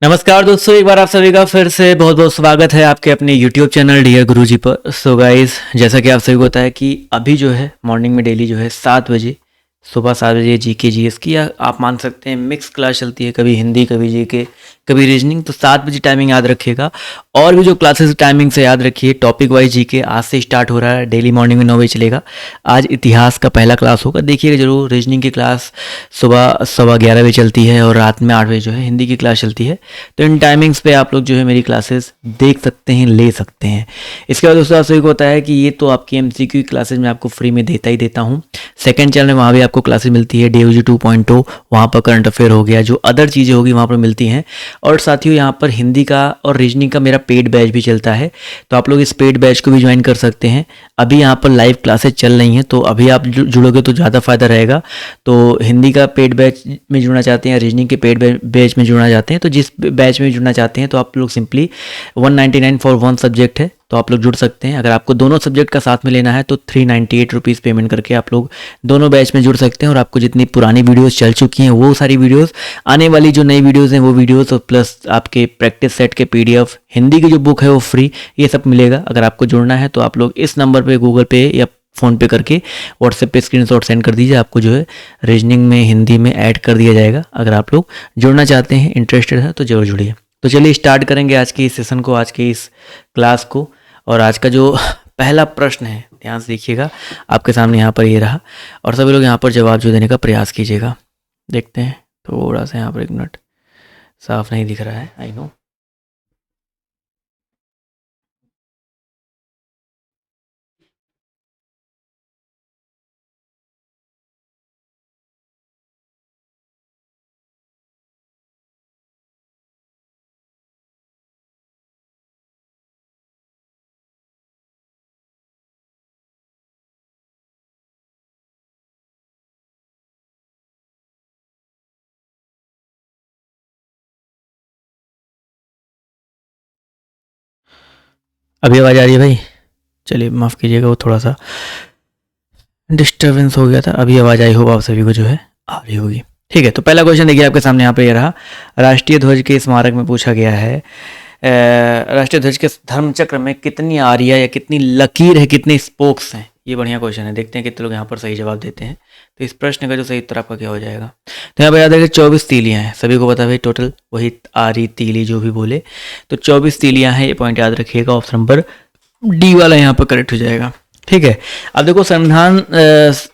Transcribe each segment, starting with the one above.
नमस्कार दोस्तों, एक बार आप सभी का फिर से बहुत बहुत स्वागत है आपके अपने YouTube चैनल डियर गुरुजी पर। सो गाइस, जैसा कि आप सभी को पता है कि अभी जो है मॉर्निंग में डेली जो है 7 बजे, सुबह 7 बजे जीके जीएस की, या आप मान सकते हैं मिक्स क्लास चलती है, कभी हिंदी कभी जीके कभी रीजनिंग। तो 7 बजे टाइमिंग याद रखिएगा। और भी जो क्लासेस टाइमिंग से याद रखिए, टॉपिक वाइज जीके आज से स्टार्ट हो रहा है, डेली मॉर्निंग में 9 बजे चलेगा। आज इतिहास का पहला क्लास होगा, देखिएगा जरूर। रीजनिंग की क्लास सुबह 11:15 बजे चलती है और रात में 8 बजे जो है हिंदी की क्लास चलती है। तो इन टाइमिंग्स पे आप लोग जो है मेरी क्लासेस देख सकते हैं, ले सकते हैं। इसके बाद दोस्तों आप सभी को होता है कि ये तो आपकी एमसीक्यू क्लासेस में आपको फ्री में देता ही देता हूँ। सेकंड चैनल में वहाँ भी आपको क्लासेस मिलती है, DOG 2.0, वहाँ पर करंट अफेयर हो गया, जो अदर चीज़ें होगी वहाँ पर मिलती हैं। और साथियों यहाँ पर हिंदी का और रीजनिंग का मेरा पेड बैच भी चलता है, तो आप लोग इस पेड बैच को भी ज्वाइन कर सकते हैं। अभी यहाँ पर लाइव क्लासेस चल रही हैं, तो अभी आप जुड़ोगे तो ज़्यादा फायदा रहेगा। तो हिंदी का पेड बैच में जुड़ना चाहते हैं, रीजनिंग के पेड बैच में जुड़ना चाहते हैं, तो जिस बैच में जुड़ना चाहते हैं तो आप लोग सिंपली 199 फॉर 1 सब्जेक्ट है, तो आप लोग जुड़ सकते हैं। अगर आपको दोनों सब्जेक्ट का साथ में लेना है तो 398 रुपीज़ पेमेंट करके आप लोग दोनों बैच में जुड़ सकते हैं। और आपको जितनी पुरानी वीडियोस चल चुकी हैं वो सारी वीडियोस, आने वाली जो नई वीडियोस हैं वो वीडियोस, और प्लस आपके प्रैक्टिस सेट के PDF, हिंदी की जो बुक है वो फ्री, ये सब मिलेगा। अगर आपको जुड़ना है तो आप लोग इस नंबर पे गूगल पे या फ़ोन पे करके व्हाट्सएप पे स्क्रीनशॉट सेंड कर दीजिए, आपको जो है रीजनिंग में हिंदी में ऐड कर दिया जाएगा। अगर आप लोग जुड़ना चाहते हैं, इंटरेस्टेड है तो जरूर जुड़िए। तो चलिए स्टार्ट करेंगे आज की इस सेशन को, आज की इस क्लास को। और आज का जो पहला प्रश्न है, ध्यान से देखिएगा, आपके सामने यहाँ पर ये रहा, और सभी लोग यहाँ पर जवाब जो देने का प्रयास कीजिएगा। देखते हैं, थोड़ा सा यहाँ पर 1 मिनट साफ नहीं दिख रहा है, आई नो। अभी आवाज़ आ रही है भाई? चलिए माफ़ कीजिएगा, वो थोड़ा सा डिस्टर्बेंस हो गया था। अभी आवाज़ आई, होगा आप सभी को जो है आ रही होगी। ठीक है, तो पहला क्वेश्चन देखिए आपके सामने यहाँ पे ये रहा। राष्ट्रीय ध्वज के स्मारक में पूछा गया है, राष्ट्रीय ध्वज के धर्मचक्र में कितनी आरियाँ या कितनी लकीर है, कितने स्पोक्स हैं? ये बढ़िया क्वेश्चन है, देखते हैं कितने लोग यहाँ पर सही जवाब देते हैं। तो इस प्रश्न का जो सही उत्तर आपका क्या हो जाएगा? तो यहाँ पर याद रखिए 24 तीलियाँ हैं, सभी को पता है भाई, टोटल वही आरी तीली जो भी बोले, तो 24 तीलियाँ हैं, ये पॉइंट याद रखिएगा। ऑप्शन नंबर डी वाला यहाँ पर करेक्ट हो जाएगा। ठीक है, अब देखो संविधान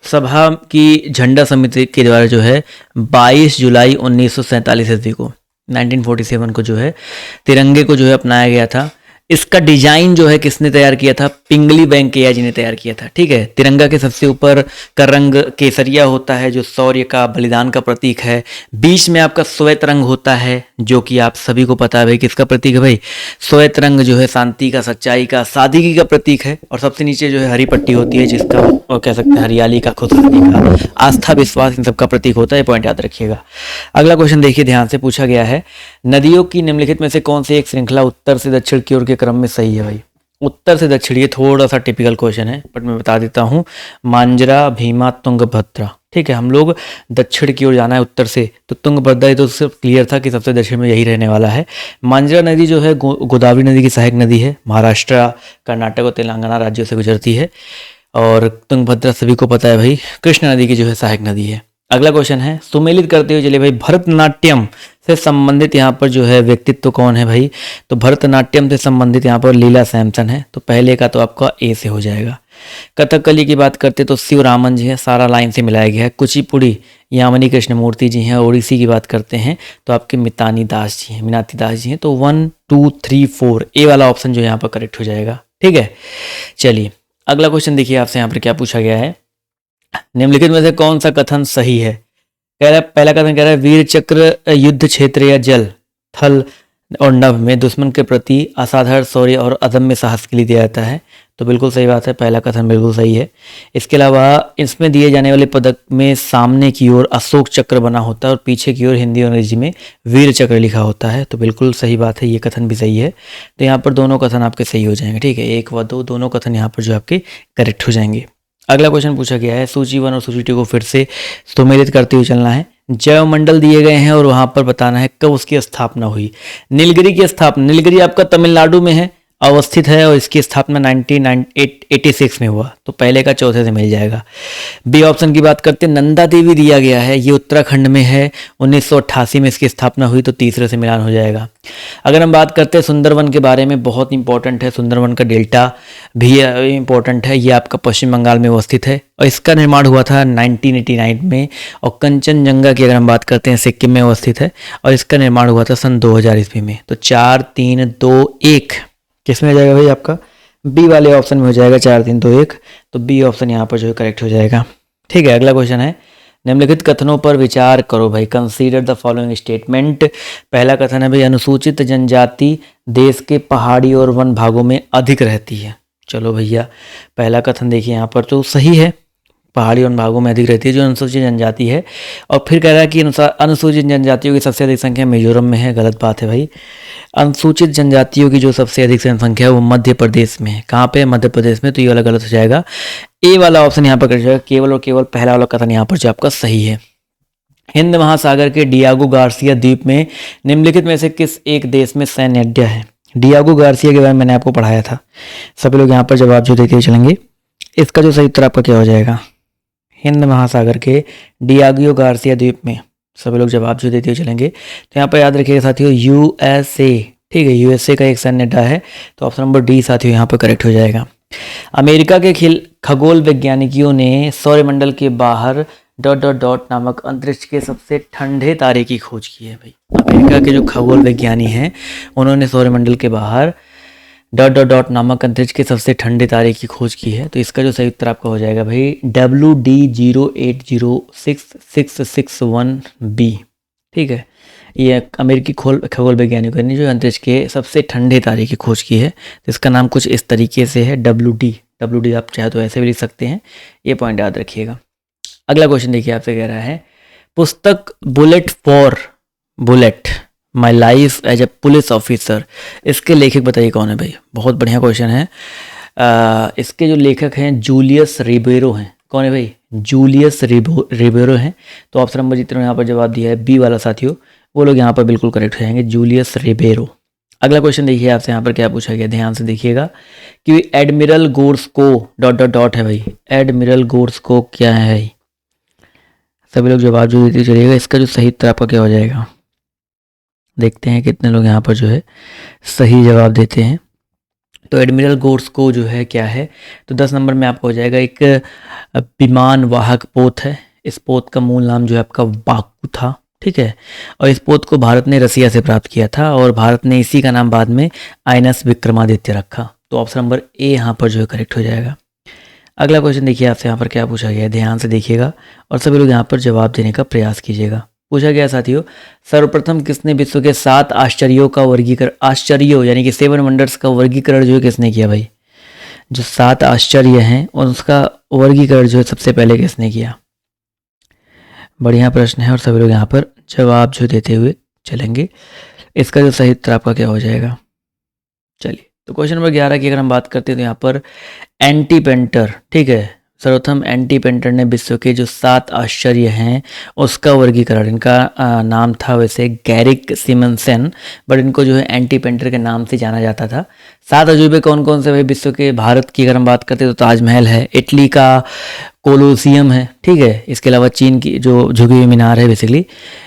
सभा की झंडा समिति के द्वारा जो है 22 जुलाई 1947 ईस्वी को, 1947 को जो है तिरंगे को जो है अपनाया गया था। इसका डिजाइन जो है किसने तैयार किया था? पिंगली वेंकैया जी ने तैयार किया था। ठीक है, तिरंगा के सबसे ऊपर का रंग केसरिया होता है, जो शौर्य का, बलिदान का प्रतीक है। बीच में आपका श्वेत रंग होता है, जो कि आप सभी को पता है भाई किसका प्रतीक है भाई? श्वेत रंग जो है शांति का, सच्चाई का, सादगी का प्रतीक है। और सबसे नीचे जो है हरी पट्टी होती है, जिसका और कह सकते हैं हरियाली का, खुशहाली का, आस्था, विश्वास, इन सब का प्रतीक होता है। पॉइंट याद रखिएगा। अगला क्वेश्चन देखिए, ध्यान से पूछा गया है, नदियों की निम्नलिखित में से कौन सी एक श्रृंखला उत्तर से दक्षिण की ओर के क्रम में सही है भाई? उत्तर से दक्षिण, ये थोड़ा सा टिपिकल क्वेश्चन है, बट मैं बता देता हूँ। मांजरा, भीमा, तुंगभद्रा। ठीक है, हम लोग दक्षिण की ओर जाना है उत्तर से, तो तुंगभद्रा तो सिर्फ क्लियर था कि सबसे दक्षिण में यही रहने वाला है। मांजरा नदी जो है गोदावरी नदी की सहायक नदी है, महाराष्ट्र, कर्नाटक और तेलंगाना राज्यों से गुजरती है। और तुंगभद्रा सभी को पता है भाई, कृष्णा नदी की जो है सहायक नदी है। अगला क्वेश्चन है, सुमेलित करते हुए चलिए भाई, भरतनाट्यम से संबंधित यहाँ पर जो है व्यक्तित्व कौन है भाई? तो भरतनाट्यम से संबंधित यहाँ पर लीला सैमसन है, तो पहले का तो आपका ए से हो जाएगा। कथकली की बात करते तो शिवरामन जी हैं, सारा लाइन से मिलाया गया है। कुचिपुड़ी यामिनी कृष्णमूर्ति जी हैं। ओडिसी की बात करते हैं तो आपके मितानी दास जी हैं, मीनाती दास जी हैं। तो 1 2 3 4 ए वाला ऑप्शन जो यहाँ पर करेक्ट हो जाएगा। ठीक है, चलिए अगला क्वेश्चन देखिए, आपसे यहाँ पर क्या पूछा गया है, निम्नलिखित में से कौन सा कथन सही है? कह रहा है, पहला कथन कह रहा है, वीर चक्र युद्ध क्षेत्र या जल, थल और नभ में दुश्मन के प्रति असाधारण शौर्य और अदम्य साहस के लिए दिया जाता है। तो बिल्कुल सही बात है, पहला कथन बिल्कुल सही है। इसके अलावा इसमें दिए जाने वाले पदक में सामने की ओर अशोक चक्र बना होता है और पीछे की ओर हिंदी और अंग्रेजी में वीर चक्र लिखा होता है, तो बिल्कुल सही बात है, ये कथन भी सही है। तो यहाँ पर दोनों कथन आपके सही हो जाएंगे। ठीक है, 1 व 2 दोनों कथन यहाँ पर जो आपके करेक्ट हो जाएंगे। अगला क्वेश्चन पूछा गया है, सूची 1 और सूची 2 को फिर से सुमेलित करते हुए चलना है। जैवमंडल दिए गए हैं और वहाँ पर बताना है कब उसकी स्थापना हुई। नीलगिरी की स्थापना, नीलगिरी आपका तमिलनाडु में है अवस्थित है और इसकी स्थापना 1986 में हुआ, तो पहले का चौथे से मिल जाएगा। बी ऑप्शन की बात करते हैं, नंदा देवी दिया गया है, ये उत्तराखंड में है, 1988 में इसकी स्थापना हुई, तो तीसरे से मिलान हो जाएगा। अगर हम बात करते हैं सुंदरवन के बारे में, बहुत इंपॉर्टेंट है, सुंदरवन का डेल्टा भी इंपॉर्टेंट है, ये आपका पश्चिम बंगाल में अवस्थित है और इसका निर्माण हुआ था 1989 में। और कंचनजंगा की अगर हम बात करते हैं, सिक्किम में अवस्थित है और इसका निर्माण हुआ था सन 2000 ईस्वी में। तो 4 3 2 1 किस में हो जाएगा भाई, आपका बी वाले ऑप्शन में हो जाएगा, 4 3 2 1, तो बी ऑप्शन यहाँ पर जो है करेक्ट हो जाएगा। ठीक है, अगला क्वेश्चन है, निम्नलिखित कथनों पर विचार करो भाई, कंसीडर द फॉलोइंग स्टेटमेंट। पहला कथन है भाई, अनुसूचित जनजाति देश के पहाड़ी और वन भागों में अधिक रहती है। चलो भैया, पहला कथन देखिए यहाँ पर तो सही है, पहाड़ी वन भागों में अधिक रहती है जो अनुसूचित जनजाति है। और फिर कह रहा है कि अनुसूचित जनजातियों की सबसे अधिक संख्या मिजोरम में है, गलत बात है भाई। अनुसूचित जनजातियों की जो सबसे अधिक जनसंख्या है वो मध्य प्रदेश में है। कहाँ पे? मध्य प्रदेश में, तो ये वाला गलत हो जाएगा। ए वाला ऑप्शन यहाँ पर कर जाएगा, केवल और केवल पहला वाला कथन यहाँ पर जो आपका सही है। हिंद महासागर के डियागो गार्सिया द्वीप में निम्नलिखित में से किस एक देश में सैन्य अड्डा है? डियागो गार्सिया के बारे में मैंने आपको पढ़ाया था, सभी लोग यहाँ पर जवाब जो देते हुए चलेंगे। इसका जो सही उत्तर आपका क्या हो जाएगा? हिंद महासागर के डियागो गार्सिया द्वीप में, सभी लोग जवाब जो देते हुए चलेंगे। तो यहाँ पर याद रखिएगा साथियों, यूएसए, ठीक है, यूएसए का एक सैन्य अड्डा है, तो ऑप्शन नंबर डी साथियों यहाँ पर करेक्ट हो जाएगा। अमेरिका के खगोल वैज्ञानिकों ने सौरमंडल के बाहर ... नामक अंतरिक्ष के सबसे ठंडे तारे की खोज की है भाई। अमेरिका के जो खगोल वैज्ञानी हैं उन्होंने सौरमंडल के बाहर ... नामक अंतरिक्ष के सबसे ठंडे तारे की खोज की है, तो इसका जो सही उत्तर आपका हो जाएगा भाई WD080661b। ठीक है, ये अमेरिकी खगोल वैज्ञानिकों ने जो अंतरिक्ष के सबसे ठंडे तारे की खोज की है, तो इसका नाम कुछ इस तरीके से है, WD आप चाहे तो ऐसे भी लिख सकते हैं, ये पॉइंट याद रखिएगा। अगला क्वेश्चन देखिए, आपसे कह रहा है, पुस्तक bullet my life as a police officer, इसके लेखक बताइए कौन है भाई? बहुत बढ़िया क्वेश्चन है। इसके जो लेखक हैं जूलियस रिबेरो हैं। कौन है भाई? जूलियस रिबेरो हैं। तो ऑप्शन नंबर जितने यहाँ पर जवाब दिया है बी वाला साथियों, वो लोग यहाँ पर बिल्कुल करेक्ट हो जाएंगे, जूलियस रिबेरो। अगला क्वेश्चन देखिए, आपसे यहाँ पर क्या पूछा गया, ध्यान से देखिएगा कि एडमिरल गोर्स्को ... है भाई, एडमिरल गोर्स्को क्या है भाई? सभी लोग जवाब जो देते चलिएगा। इसका जो सही उत्तर आपका क्या हो जाएगा, देखते हैं कितने लोग यहाँ पर जो है सही जवाब देते हैं। तो एडमिरल गोर्स्को जो है क्या है, तो 10 नंबर में आपको हो जाएगा, एक विमान वाहक पोत है। इस पोत का मूल नाम जो है आपका बाकू था, ठीक है, और इस पोत को भारत ने रसिया से प्राप्त किया था और भारत ने इसी का नाम बाद में आईएनएस विक्रमादित्य रखा। तो ऑप्शन नंबर ए यहाँ पर जो है करेक्ट हो जाएगा। अगला क्वेश्चन देखिए, आपसे यहाँ पर क्या पूछा गया है, ध्यान से देखिएगा और सभी लोग यहाँ पर जवाब देने का प्रयास कीजिएगा। पूछा गया साथियों, सर्वप्रथम किसने विश्व के 7 आश्चर्यों का वर्गीकरण, आश्चर्यों यानी कि 7 वंडर्स का वर्गीकरण जो है किसने किया भाई? जो 7 आश्चर्य हैं उसका वर्गीकरण जो है सबसे पहले किसने किया? बढ़िया प्रश्न है और सभी लोग यहाँ पर जवाब जो देते हुए चलेंगे। इसका जो सही उत्तर आपका क्या हो जाएगा? चलिए, तो क्वेश्चन नंबर 11 की अगर हम बात करते हैं तो यहाँ पर एंटीपेंटर, ठीक है, सर्वप्रथम एंटीपेंटर ने विश्व के जो 7 आश्चर्य हैं उसका वर्गीकरण, इनका नाम था वैसे गैरिक सिमनसन, बट इनको जो है एंटीपेंटर के नाम से जाना जाता था। 7 अजूबे कौन कौन से भाई विश्व के? भारत की अगर हम बात करते हैं तो ताजमहल है, इटली का कोलोसियम है, ठीक है, इसके अलावा चीन की जो झुकी हुई मीनार है बेसिकली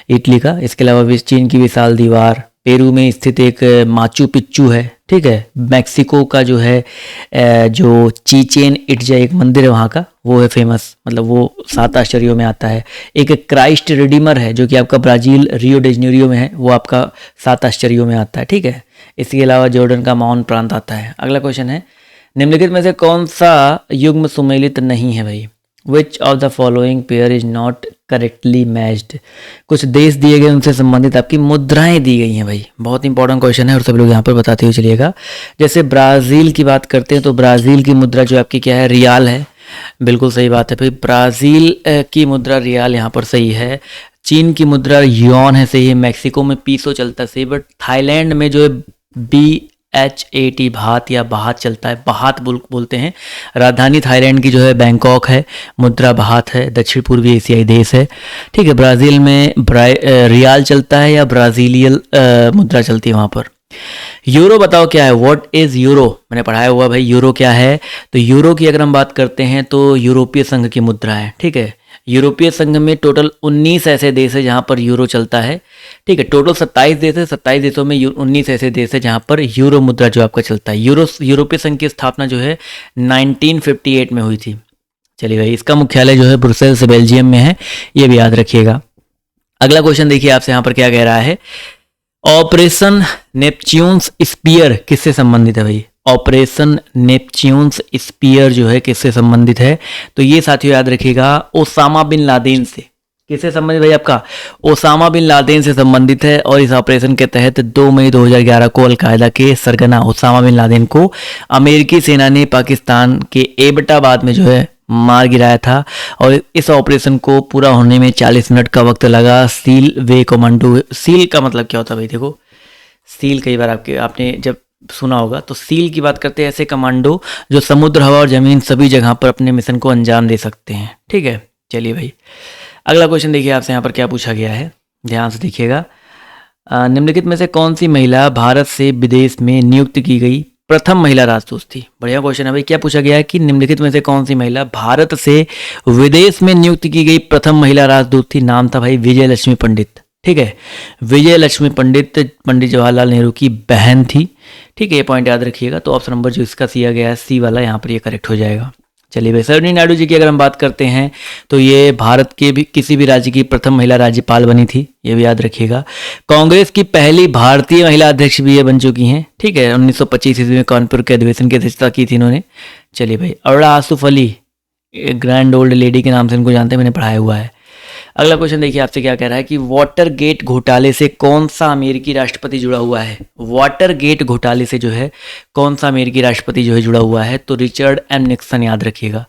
इटली का, इसके अलावा चीन की विशाल दीवार, पेरू में स्थित एक माचू पिच्चू है, ठीक है, मैक्सिको का जो है जो चीचेन इट्जा एक मंदिर है वहाँ का, वो है फेमस, मतलब वो 7 आश्चर्यों में आता है। एक क्राइस्ट रिडीमर है जो कि आपका ब्राज़ील रियो डी जेनेरियो में है, वो आपका 7 आश्चर्यों में आता है, ठीक है। इसके अलावा जॉर्डन का माउंट प्रांत आता है। अगला क्वेश्चन है, निम्नलिखित में से कौन सा युग्म सुमेलित नहीं है भाई? Which of the following pair is not correctly matched? कुछ देश दिए गए, उनसे संबंधित आपकी मुद्राएं दी गई हैं भाई, बहुत इंपॉर्टेंट क्वेश्चन है और सभी लोग यहाँ पर बताते हुए चलिएगा। जैसे ब्राज़ील की बात करते हैं तो ब्राज़ील की मुद्रा जो आपकी क्या है? रियाल है, बिल्कुल सही बात है भाई, ब्राज़ील की मुद्रा रियाल यहाँ पर सही है। चीन की मुद्रा युआन है, सही है। मैक्सिको में पीसो चलता है, सही, बट थाईलैंड में जो है BHAT भात या बाहत चलता है, बाहत बोलते हैं। राजधानी थाईलैंड की जो है बैंकॉक है, मुद्रा बाहत है, दक्षिण पूर्वी एशियाई देश है। ठीक है, ब्राज़ील में रियाल चलता है या ब्राज़ीलियल मुद्रा चलती है वहाँ पर। यूरो बताओ क्या है, व्हाट इज़ यूरो, मैंने पढ़ाया हुआ भाई यूरो क्या है। तो यूरो की अगर हम बात करते हैं तो यूरोपीय संघ की मुद्रा है। ठीक है, यूरोपीय संघ में टोटल 19 ऐसे देश है जहाँ पर यूरो चलता है। ठीक है, टोटल 27 देश है, 27 देशों में 19 ऐसे देश है जहाँ पर यूरो मुद्रा जो आपका चलता है। यूरोपीय संघ की स्थापना जो है 1958 में हुई थी। चलिए भाई, इसका मुख्यालय जो है ब्रुसेल्स बेल्जियम में है, ये भी याद रखिएगा। अगला क्वेश्चन देखिए आपसे यहाँ पर क्या कह रहा है, ऑपरेशन नेपच्यून्स स्पीयर किससे संबंधित है भाई। ऑपरेशन नेपच्यून्स स्पीयर जो है किससे संबंधित है, तो ये साथियों याद रखिएगा ओसामा बिन लादेन से। किससे संबंधित भाई, आपका ओसामा बिन लादेन से संबंधित है। और इस ऑपरेशन के तहत 2 मई 2011 को अलकायदा के सरगना ओसामा बिन लादेन को अमेरिकी सेना ने पाकिस्तान के एबटाबाद में जो है मार गिराया था। और इस ऑपरेशन को पूरा होने में 40 मिनट का वक्त लगा। सील वे कमांडो, सील का मतलब क्या होता है भाई, देखो सील कई बार आपने जब सुना होगा, तो सील की बात करते हैं ऐसे कमांडो जो समुद्र, हवा और जमीन सभी जगह पर अपने मिशन को अंजाम दे सकते हैं। ठीक है, चलिए भाई, अगला क्वेश्चन देखिए आपसे यहाँ पर क्या पूछा गया है, ध्यान से देखिएगा। निम्नलिखित में से कौन सी महिला भारत से विदेश में नियुक्त की गई प्रथम महिला राजदूत थी। बढ़िया क्वेश्चन है भाई, क्या पूछा गया है कि निम्नलिखित में से कौन सी महिला भारत से विदेश में नियुक्त की गई प्रथम महिला राजदूत थी। नाम था भाई विजय लक्ष्मी पंडित। ठीक है, विजय लक्ष्मी पंडित पंडित जवाहरलाल नेहरू की बहन थी। ठीक है, ये पॉइंट याद रखिएगा। तो ऑप्शन नंबर जो इसका दिया गया है सी वाला, यहाँ पर ये करेक्ट हो जाएगा। चलिए भाई, सरोजिनी नायडू जी की अगर हम बात करते हैं तो ये भारत के भी किसी भी राज्य की प्रथम महिला राज्यपाल बनी थी, ये भी याद रखिएगा। कांग्रेस की पहली भारतीय महिला अध्यक्ष भी ये बन चुकी हैं। ठीक है, 1925 ईस्वी में कानपुर के अधिवेशन की अध्यक्षता की थी इन्होंने। चलिए भाई, Aruna Asaf Ali grand old lady के नाम से इनको जानते हैं, मैंने पढ़ाया हुआ है। अगला क्वेश्चन देखिए आपसे क्या कह रहा है कि वाटर गेट घोटाले से कौन सा अमेरिकी राष्ट्रपति जुड़ा हुआ है। वाटर गेट घोटाले से जो है कौन सा अमेरिकी राष्ट्रपति जो है जुड़ा हुआ है, तो रिचर्ड एम निक्सन, याद रखिएगा।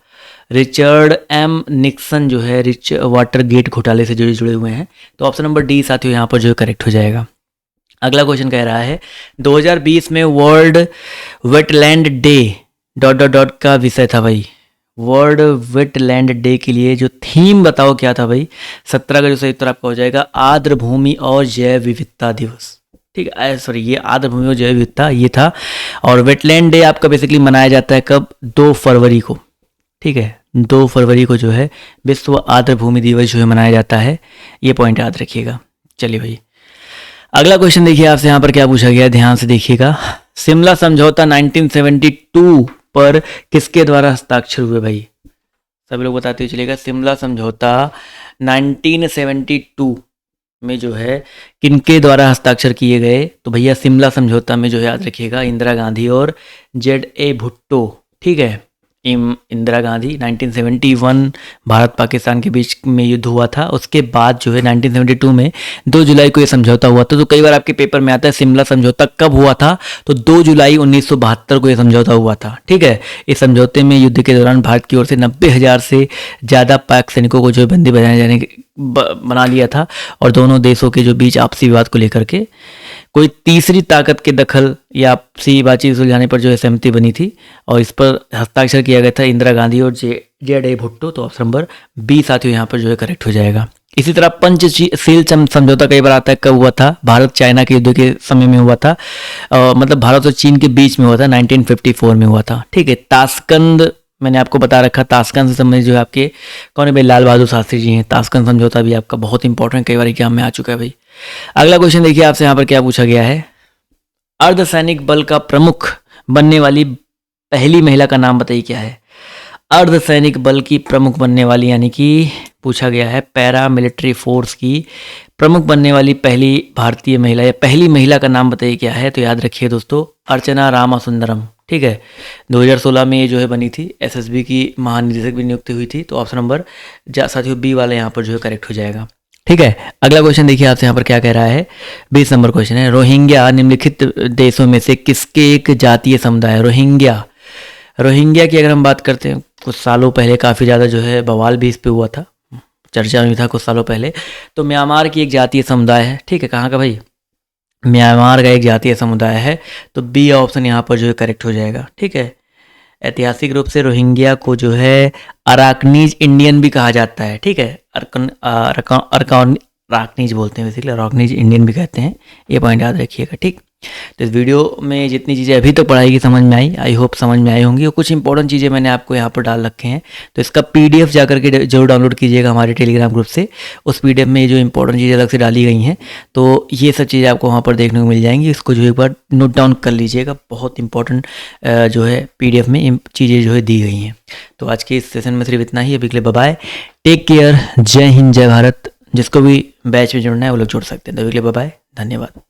रिचर्ड एम निक्सन जो है वाटर गेट घोटाले से जुड़े हुए हैं। तो ऑप्शन नंबर डी साथियों यहाँ पर जो है करेक्ट हो जाएगा। अगला क्वेश्चन कह रहा है 2020 में वर्ल्ड वेटलैंड डे ... का विषय था भाई। वर्ल्ड वेटलैंड डे के लिए जो थीम बताओ क्या था भाई। 17 का जो सही उत्तर आपका हो जाएगा आर्द्र भूमि और जैव विविधता दिवस। ठीक है, सॉरी, ये आर्द्र भूमि और जैव विविधता ये था। और वेटलैंड डे आपका बेसिकली मनाया जाता है कब, 2 फरवरी को। ठीक है, 2 फरवरी को जो है विश्व आर्द्र भूमि दिवस जो है मनाया जाता है, ये पॉइंट याद रखिएगा। चलिए भाई, अगला क्वेश्चन देखिए आपसे यहाँ पर क्या पूछा गया, ध्यान से देखिएगा। शिमला समझौता 1972 पर किसके द्वारा हस्ताक्षर हुए भाई। सभी लोग बताते हुए चलेगा, शिमला समझौता 1972 में जो है किनके द्वारा हस्ताक्षर किए गए, तो भैया शिमला समझौता में जो है याद रखिएगा इंदिरा गांधी और ZA भुट्टो। ठीक है, इंदिरा गांधी 1971 भारत पाकिस्तान के बीच में युद्ध हुआ था। उसके बाद जो है 1972 में 2 जुलाई को ये समझौता हुआ था। तो कई बार आपके पेपर में आता है शिमला समझौता कब हुआ था, तो 2 जुलाई 1972 को ये समझौता हुआ था। ठीक है, इस समझौते में युद्ध के दौरान भारत की ओर से 90,000 से ज़्यादा पाक सैनिकों को जो बंदी बना लिया था। और दोनों देशों के जो बीच आपसी विवाद को लेकर के कोई तीसरी ताकत के दखल या आपसी बातचीत सुलझाने पर जो है सहमति बनी थी। और इस पर हस्ताक्षर किया गया था इंदिरा गांधी और ZA भुट्टो। तो ऑप्शन नंबर बी साथियों यहाँ पर जो है करेक्ट हो जाएगा। इसी तरह पंचशील समझौता कई बार आता है, कब हुआ था, भारत चाइना के युद्ध के समय में हुआ था। मतलब भारत और चीन के बीच में हुआ था, 1954 में हुआ था। ठीक है, ताशकंद मैंने आपको बता रखा, ताशकंद से संबंधित जो है आपके कौन है भाई, लाल बहादुर शास्त्री जी हैं। ताशकंद समझौता भी आपका बहुत इंपॉर्टेंट, कई बार एग्जाम में आ चुका है भाई। अगला क्वेश्चन देखिए आपसे यहाँ पर क्या पूछा गया है, अर्धसैनिक बल का प्रमुख बनने वाली पहली महिला का नाम बताइए क्या है। अर्धसैनिक बल की प्रमुख बनने वाली, यानी कि पूछा गया है पैरा मिलिट्री फोर्स की प्रमुख बनने वाली पहली भारतीय महिला या पहली महिला का नाम बताइए क्या है। तो याद रखिए दोस्तों, अर्चना रामासुंदरम। ठीक है, 2016 में ये जो है बनी थी, SSB की महानिदेशक भी नियुक्ति हुई थी। तो ऑप्शन नंबर साथियों बी वाला यहाँ पर जो है करेक्ट हो जाएगा। ठीक है, अगला क्वेश्चन देखिए आपसे यहाँ पर क्या कह रहा है, 20 नंबर क्वेश्चन है, रोहिंग्या निम्नलिखित देशों में से किसके एक जातीय समुदाय। रोहिंग्या की अगर हम बात करते हैं, कुछ सालों पहले काफ़ी ज़्यादा जो है बवाल भी इस पे हुआ था, चर्चा में था कुछ सालों पहले। तो म्यांमार की एक जातीय समुदाय है। ठीक है, कहाँ का भाई, म्यांमार का एक जातीय समुदाय है, तो बी ऑप्शन यहाँ पर जो है करेक्ट हो जाएगा। ठीक है। ऐतिहासिक रूप से रोहिंग्या को जो है अराकनीज इंडियन भी कहा जाता है। ठीक है। अराकनीज बोलते हैं बेसिकली, अराकनीज इंडियन भी कहते हैं, ये पॉइंट याद रखिएगा। ठीक। तो इस वीडियो में जितनी चीज़ें अभी तक पढ़ाई की समझ में आई, आई होप समझ में आई होंगी, और कुछ इंपॉर्टेंट चीज़ें मैंने आपको यहाँ पर डाल रखे हैं। तो इसका पीडीएफ जा करके जरूर डाउनलोड कीजिएगा हमारे टेलीग्राम ग्रुप से। उस पीडीएफ में जो इंपॉर्टेंट चीज़ें अलग से डाली गई हैं, तो ये सब चीज़ें आपको वहाँ पर देखने को मिल जाएंगी। इसको जो एक बार नोट डाउन कर लीजिएगा, बहुत इंपॉर्टेंट जो है पीडीएफ में चीज़ें जो है दी गई हैं। तो आज के इस सेशन में सिर्फ इतना ही। अभी के लिए बाय बाय, टेक केयर, जय हिंद, जय भारत। जिसको भी बैच में जुड़ना है वो लोग जुड़ सकते हैं। तो अभी के लिए बाय बाय, धन्यवाद।